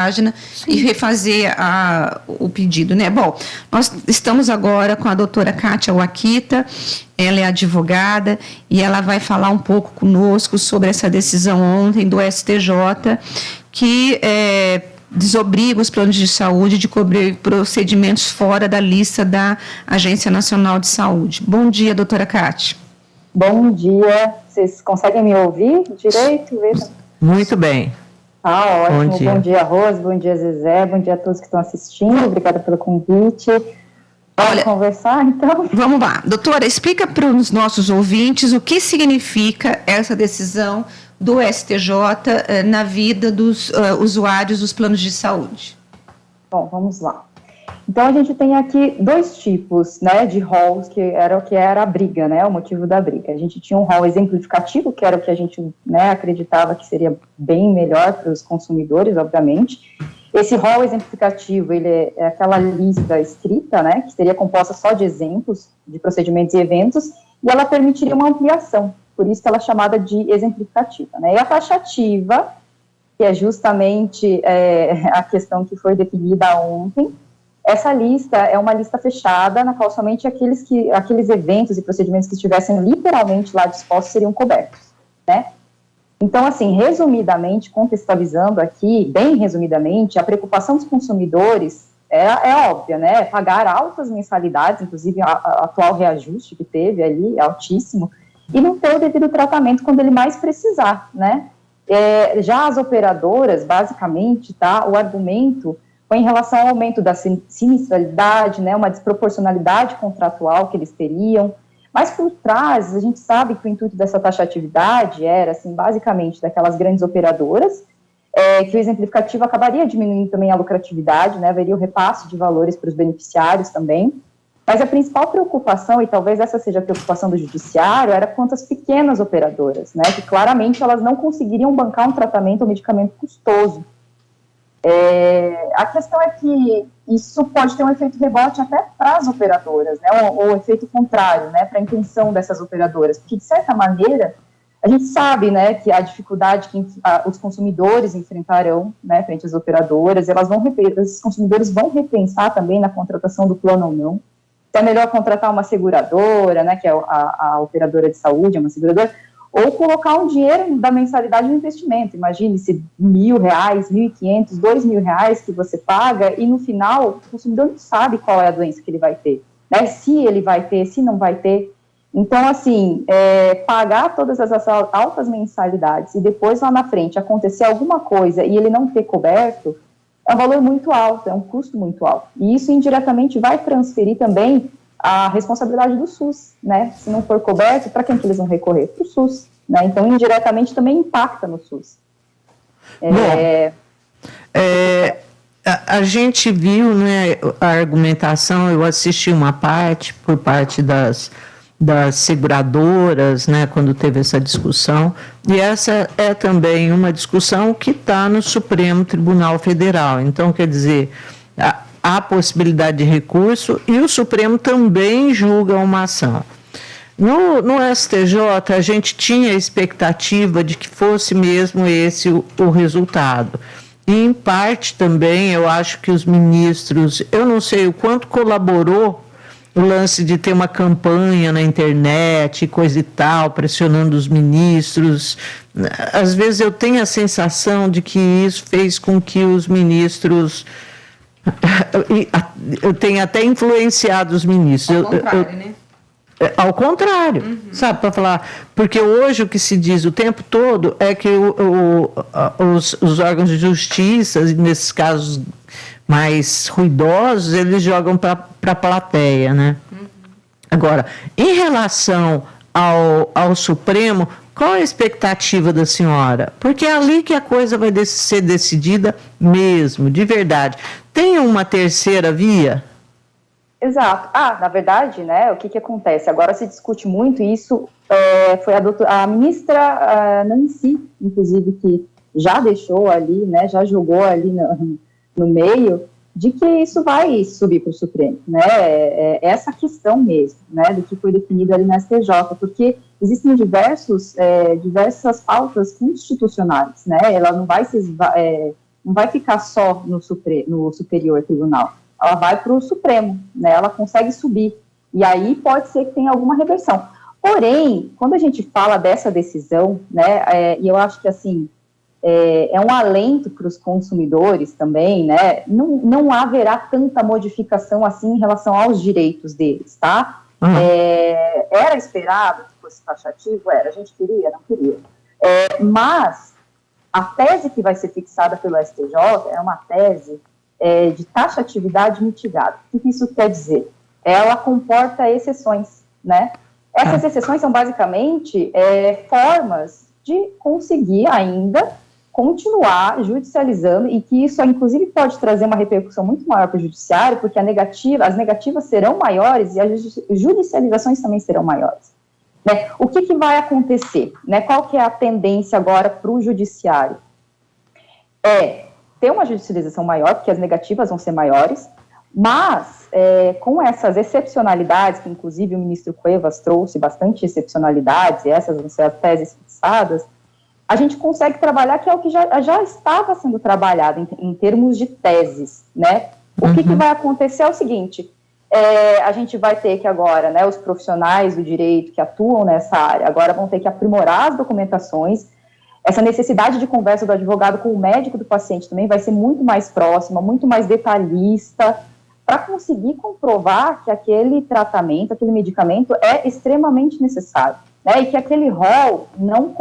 página e refazer o pedido, né? Bom, nós estamos agora com a doutora Kátia Wakita, ela é advogada e ela vai falar um pouco conosco sobre essa decisão ontem do STJ que desobriga os planos de saúde de cobrir procedimentos fora da lista da Agência Nacional de Saúde. Bom dia, doutora Kátia. Bom dia, vocês conseguem me ouvir direito? Muito bem. Ótimo. Bom dia, Rose, bom dia, Zezé, bom dia a todos que estão assistindo, obrigada pelo convite. Vamos conversar, então? Vamos lá. Doutora, explica para os nossos ouvintes o que significa essa decisão do STJ na vida dos usuários dos planos de saúde. Bom, vamos lá. Então, a gente tem aqui dois tipos, né, de roles, que era a briga, né, o motivo da briga. A gente tinha um rol exemplificativo, que era o que a gente, né, acreditava que seria bem melhor para os consumidores, obviamente. Esse rol exemplificativo, ele é aquela lista escrita, né, que seria composta só de exemplos, de procedimentos e eventos, e ela permitiria uma ampliação, por isso que ela é chamada de exemplificativa, né. E a taxativa, que é justamente a questão que foi definida ontem, essa lista é uma lista fechada, na qual somente aqueles eventos e procedimentos que estivessem literalmente lá dispostos seriam cobertos, né? Então, assim, resumidamente, contextualizando aqui, bem resumidamente, a preocupação dos consumidores é óbvia, né? Pagar altas mensalidades, inclusive a atual reajuste que teve ali, altíssimo, e não ter o devido tratamento quando ele mais precisar, né? Já as operadoras, basicamente, tá? O argumento foi em relação ao aumento da sinistralidade, né, uma desproporcionalidade contratual que eles teriam, mas por trás, a gente sabe que o intuito dessa taxatividade era, assim, basicamente daquelas grandes operadoras, que o exemplificativo acabaria diminuindo também a lucratividade, né, haveria o repasse de valores para os beneficiários também, mas a principal preocupação, e talvez essa seja a preocupação do judiciário, era quanto às pequenas operadoras, né, que claramente elas não conseguiriam bancar um tratamento ou medicamento custoso. A questão é que isso pode ter um efeito rebote até para as operadoras, né, ou efeito contrário, né, para a intenção dessas operadoras, porque de certa maneira a gente sabe, né, que a dificuldade que os consumidores enfrentarão, né, frente às operadoras, esses consumidores vão repensar também na contratação do plano ou não, se é melhor contratar uma seguradora, né, que é a operadora de saúde, é uma seguradora, ou colocar um dinheiro da mensalidade no investimento. Imagine-se R$1.000, R$1.500, R$2.000 que você paga e no final o consumidor não sabe qual é a doença que ele vai ter, né? Se ele vai ter, se não vai ter. Então, assim, pagar todas essas altas mensalidades e depois lá na frente acontecer alguma coisa e ele não ter coberto, é um valor muito alto, é um custo muito alto. E isso indiretamente vai transferir também a responsabilidade do SUS, né? Se não for coberto, para quem que eles vão recorrer? Para o SUS, né? Então, indiretamente também impacta no SUS. A gente viu, né, a argumentação, eu assisti uma parte por parte das seguradoras, né, quando teve essa discussão, e essa é também uma discussão que está no Supremo Tribunal Federal. Então, quer dizer, há possibilidade de recurso e o Supremo também julga uma ação. No STJ, a gente tinha a expectativa de que fosse mesmo esse o resultado. E, em parte, também, eu acho que os ministros, eu não sei o quanto colaborou o lance de ter uma campanha na internet, coisa e tal, pressionando os ministros. Às vezes eu tenho a sensação de que isso fez com que os ministros... Eu tenho até influenciado os ministros. Ao contrário, né? Ao contrário, sabe, para falar, porque hoje o que se diz o tempo todo é que os órgãos de justiça, nesses casos mais ruidosos, eles jogam para a plateia, né? Agora, em relação ao Supremo, qual a expectativa da senhora? Porque é ali que a coisa vai ser decidida mesmo, de verdade. Tem uma terceira via? Exato. Na verdade, né, o que acontece? Agora se discute muito isso, foi a ministra Nancy, inclusive, que já deixou ali, né, já jogou ali no meio, de que isso vai subir para o Supremo, né, essa questão mesmo, né, do que foi definido ali na STJ, porque existem diversas pautas constitucionais, né, ela não vai se não vai ficar só no Superior Tribunal, ela vai para o Supremo, né? Ela consegue subir, e aí pode ser que tenha alguma reversão. Porém, quando a gente fala dessa decisão, né, e eu acho que, assim, é um alento para os consumidores também, né, não haverá tanta modificação assim em relação aos direitos deles, tá? Era esperado que fosse taxativo? Era, a gente queria? Não queria. Mas a tese que vai ser fixada pelo STJ é uma tese de taxatividade mitigada. O que isso quer dizer? Ela comporta exceções, né? Essas exceções são basicamente formas de conseguir ainda continuar judicializando, e que isso, inclusive, pode trazer uma repercussão muito maior para o judiciário, porque as negativas serão maiores e as judicializações também serão maiores. Né? O que vai acontecer? Né? Qual que é a tendência agora para o judiciário? Ter uma judicialização maior, porque as negativas vão ser maiores, mas com essas excepcionalidades, que inclusive o ministro Cuevas trouxe bastante excepcionalidades, e essas vão ser as teses fixadas, a gente consegue trabalhar, que é o que já estava sendo trabalhado em termos de teses, né? O que vai acontecer é o seguinte, a gente vai ter que agora, né, os profissionais do direito que atuam nessa área, agora vão ter que aprimorar as documentações, essa necessidade de conversa do advogado com o médico do paciente também vai ser muito mais próxima, muito mais detalhista, para conseguir comprovar que aquele tratamento, aquele medicamento é extremamente necessário. Né, e que aquele rol não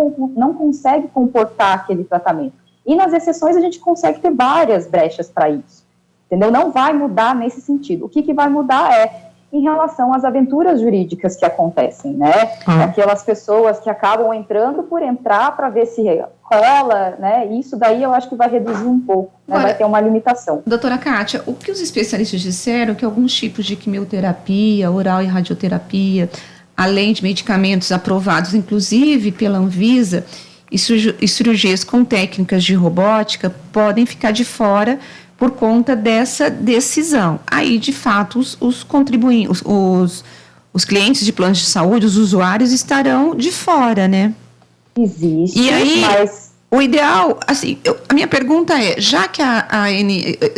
consegue comportar aquele tratamento. E nas exceções a gente consegue ter várias brechas para isso, entendeu? Não vai mudar nesse sentido. O que vai mudar em relação às aventuras jurídicas que acontecem, né? Aquelas pessoas que acabam entrando por entrar para ver se rola, né? Isso daí eu acho que vai reduzir um pouco, né? Agora, vai ter uma limitação. Doutora Kátia, o que os especialistas disseram que alguns tipos de quimioterapia, oral e radioterapia, além de medicamentos aprovados, inclusive pela Anvisa, e cirurgias com técnicas de robótica, podem ficar de fora por conta dessa decisão. Aí, de fato, os contribuintes, os clientes de planos de saúde, os usuários, estarão de fora, né? Existe, e aí, mas... O ideal, assim, a minha pergunta é, já que a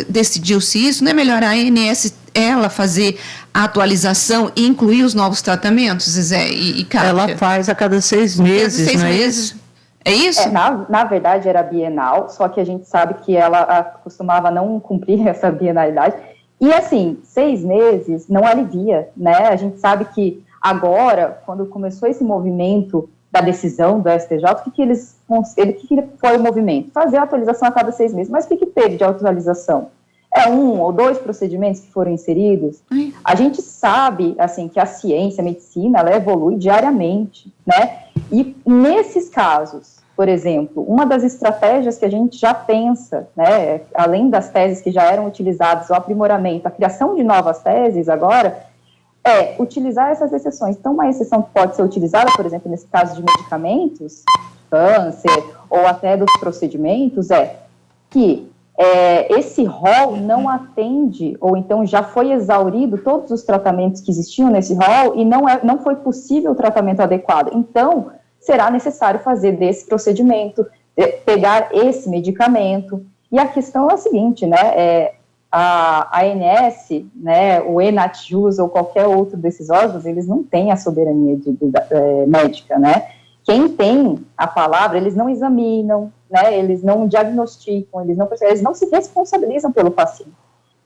decidiu-se isso, não é melhor a ANS ela fazer a atualização e incluir os novos tratamentos, Zezé e Kátia? Ela faz a cada 6 meses, 6 não é meses. isso? É isso? Na verdade era bienal, só que a gente sabe que ela costumava não cumprir essa bienalidade. E assim, 6 meses não alivia, né? A gente sabe que agora, quando começou esse movimento da decisão do STJ, o que foi o movimento? Fazer a atualização a cada 6 meses. Mas o que teve de atualização? 1 ou 2 procedimentos que foram inseridos. A gente sabe, assim, que a ciência, a medicina, ela evolui diariamente, né? E nesses casos, por exemplo, uma das estratégias que a gente já pensa, né, além das teses que já eram utilizadas, o aprimoramento, a criação de novas teses agora, utilizar essas exceções. Então, uma exceção que pode ser utilizada, por exemplo, nesse caso de medicamentos, câncer, ou até dos procedimentos, que esse rol não atende, ou então já foi exaurido todos os tratamentos que existiam nesse rol e não foi possível o tratamento adequado. Então, será necessário fazer desse procedimento, pegar esse medicamento. E a questão é a seguinte, né, a ANS, né, o ENATJUS ou qualquer outro desses órgãos, eles não têm a soberania médica, né? Quem tem a palavra, eles não examinam, né, eles não diagnosticam, eles não se responsabilizam pelo paciente.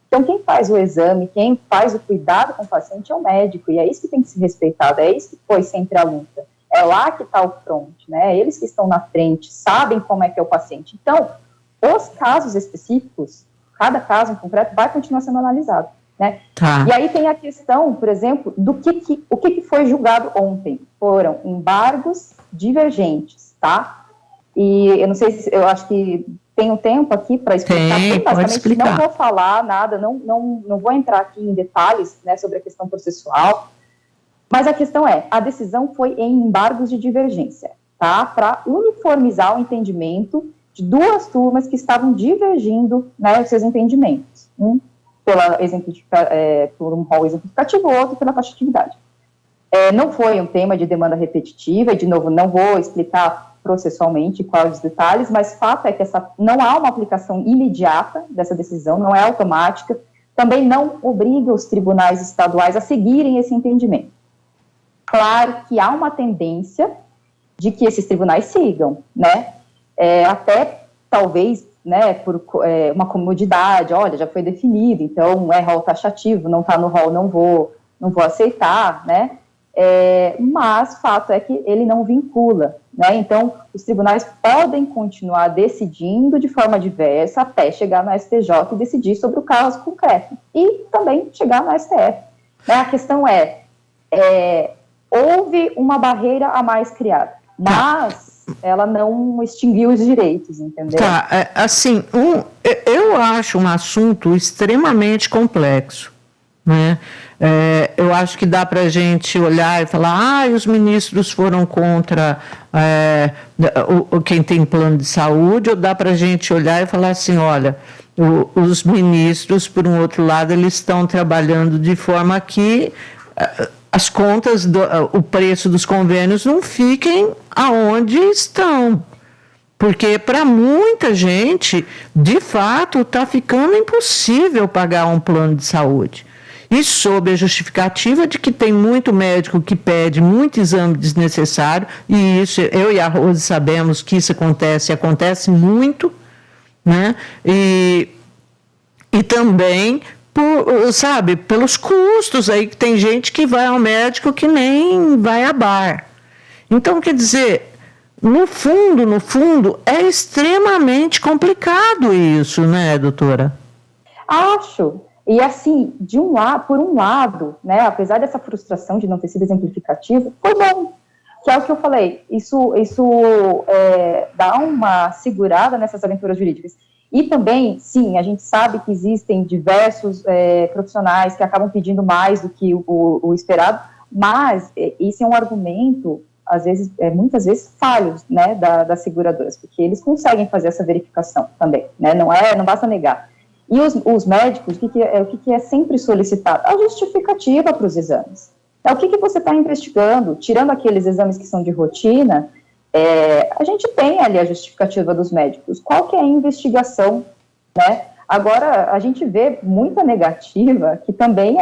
Então, quem faz o exame, quem faz o cuidado com o paciente é o médico, e é isso que tem que ser respeitado, é isso que foi sempre a luta. É lá que está o front, né, eles que estão na frente, sabem como é que é o paciente. Então, os casos específicos, cada caso em concreto vai continuar sendo analisado, né? Tá. E aí tem a questão, por exemplo, o que foi julgado ontem. Foram embargos divergentes, tá? E eu não sei se, eu acho que tem um tempo aqui para explicar. Pode explicar. Não vou falar nada, não vou entrar aqui em detalhes, né, sobre a questão processual, mas a questão a decisão foi em embargos de divergência, tá? Para uniformizar o entendimento de 2 turmas que estavam divergindo, né, os seus entendimentos. Um por um rol exemplificativo, o outro pela taxatividade. Não foi um tema de demanda repetitiva, e, de novo, não vou explicar processualmente quais os detalhes, mas fato é que não há uma aplicação imediata dessa decisão, não é automática, também não obriga os tribunais estaduais a seguirem esse entendimento. Claro que há uma tendência de que esses tribunais sigam, né, até talvez, né, por uma comodidade, olha, já foi definido, então é rol taxativo, não está no rol, não vou aceitar, né, mas fato é que ele não vincula, né, então os tribunais podem continuar decidindo de forma diversa até chegar no STJ e decidir sobre o caso concreto, e também chegar no STF, né, a questão houve uma barreira a mais criada, mas ela não extinguiu os direitos, entendeu? Tá, assim, eu acho um assunto extremamente complexo, né? Eu acho que dá para a gente olhar e falar, os ministros foram contra quem tem plano de saúde, ou dá para a gente olhar e falar assim, olha, os ministros, por um outro lado, eles estão trabalhando de forma que as contas, o preço dos convênios não fiquem aonde estão. Porque para muita gente, de fato, está ficando impossível pagar um plano de saúde. E sob a justificativa de que tem muito médico que pede muito exame desnecessário, e isso, eu e a Rose sabemos que isso acontece muito, né? E também pelos custos aí, que tem gente que vai ao médico que nem vai a bar. Então, quer dizer, no fundo, é extremamente complicado isso, né, doutora? Acho. E assim, por um lado, né, apesar dessa frustração de não ter sido exemplificativo, foi bom. Que é o que eu falei, isso dá uma segurada nessas aventuras jurídicas. E também, sim, a gente sabe que existem diversos profissionais que acabam pedindo mais do que o esperado, mas isso é um argumento, muitas vezes falhos, né, das seguradoras, porque eles conseguem fazer essa verificação também, né, não basta negar. E os médicos, o que é sempre solicitado? A justificativa para os exames. O que você está investigando? Tirando aqueles exames que são de rotina, a gente tem ali a justificativa dos médicos. Qual que é a investigação, né? Agora, a gente vê muita negativa, que também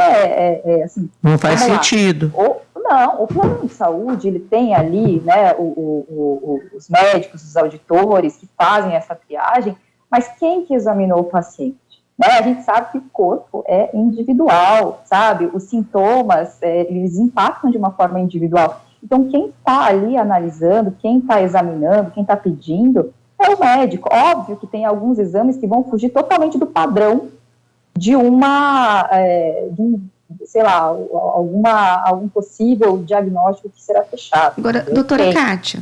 assim... Não faz sentido. O plano de saúde, ele tem ali, né, os médicos, os auditores que fazem essa triagem, mas quem que examinou o paciente? Né? A gente sabe que o corpo é individual, sabe? Os sintomas, eles impactam de uma forma individual. Então, quem está ali analisando, quem está examinando, quem está pedindo, é o médico. Óbvio que tem alguns exames que vão fugir totalmente do padrão de algum possível diagnóstico que será fechado. Agora, doutora Kátia,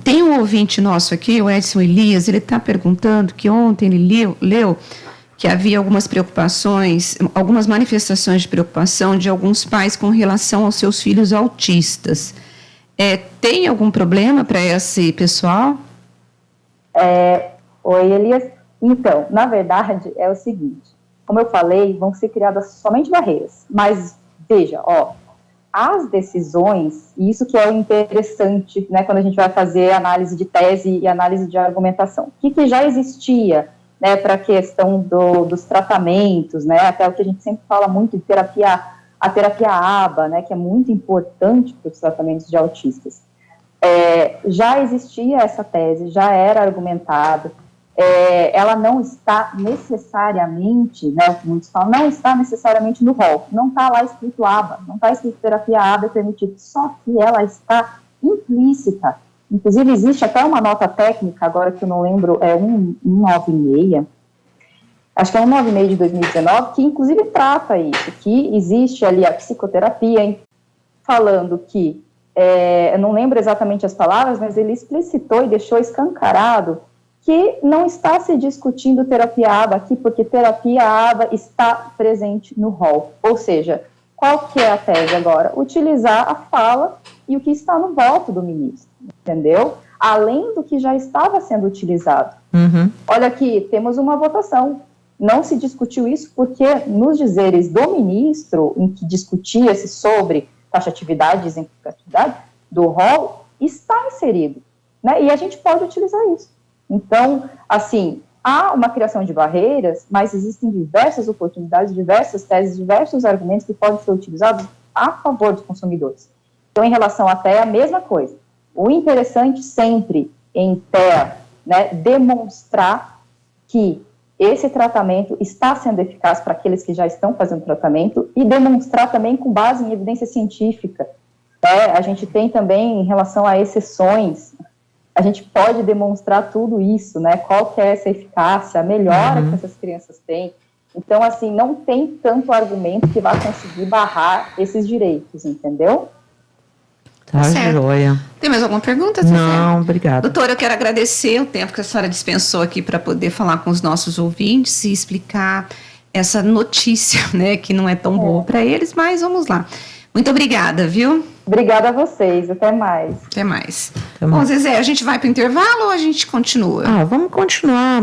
tem um ouvinte nosso aqui, o Edson Elias, ele está perguntando que ontem ele leu que havia algumas preocupações, algumas manifestações de preocupação de alguns pais com relação aos seus filhos autistas. Tem algum problema para esse pessoal? Oi, Elias. Então, na verdade, é o seguinte, como eu falei, vão ser criadas somente barreiras, mas veja, as decisões, e isso que é o interessante, né, quando a gente vai fazer análise de tese e análise de argumentação, o que já existia, né, para a questão dos tratamentos, né, até o que a gente sempre fala muito de a terapia ABA, né, que é muito importante para os tratamentos de autistas. Já existia essa tese, já era argumentada, ela não está necessariamente, né, o que muitos falam, não está necessariamente no rol, não está lá escrito ABA, não está escrito terapia ABA é permitido, só que ela está implícita. Inclusive, existe até uma nota técnica, agora que eu não lembro, 196, acho que é 196 de 2019, que inclusive trata isso, que existe ali a psicoterapia, falando que, eu não lembro exatamente as palavras, mas ele explicitou e deixou escancarado que não está se discutindo terapia ABA aqui, porque terapia ABA está presente no rol. Ou seja, qual que é a tese agora? Utilizar a fala e o que está no voto do ministro, entendeu? Além do que já estava sendo utilizado. Uhum. Olha aqui, temos uma votação. Não se discutiu isso porque nos dizeres do ministro, em que discutia-se sobre taxatividade e exemplificatividade do rol, está inserido. né? E a gente pode utilizar isso. Então, assim, há uma criação de barreiras, mas existem diversas oportunidades, diversas teses, diversos argumentos que podem ser utilizados a favor dos consumidores. Então, em relação à TEA, a mesma coisa. O interessante sempre em TEA, né, demonstrar que esse tratamento está sendo eficaz para aqueles que já estão fazendo tratamento e demonstrar também com base em evidência científica. A gente tem também, em relação a exceções, a gente pode demonstrar tudo isso, né? Qual que é essa eficácia, a melhora que essas crianças têm. Então, assim, não tem tanto argumento que vai conseguir barrar esses direitos, entendeu? Tá, joia. Tem mais alguma pergunta, Cecília? Não, obrigada. Doutora, eu quero agradecer o tempo que a senhora dispensou aqui para poder falar com os nossos ouvintes e explicar essa notícia, né, que não é tão boa para eles, mas vamos lá. Muito obrigada, viu? Obrigada a vocês, até mais. Até mais. Bom, Zezé, a gente vai para o intervalo ou a gente continua? Vamos continuar.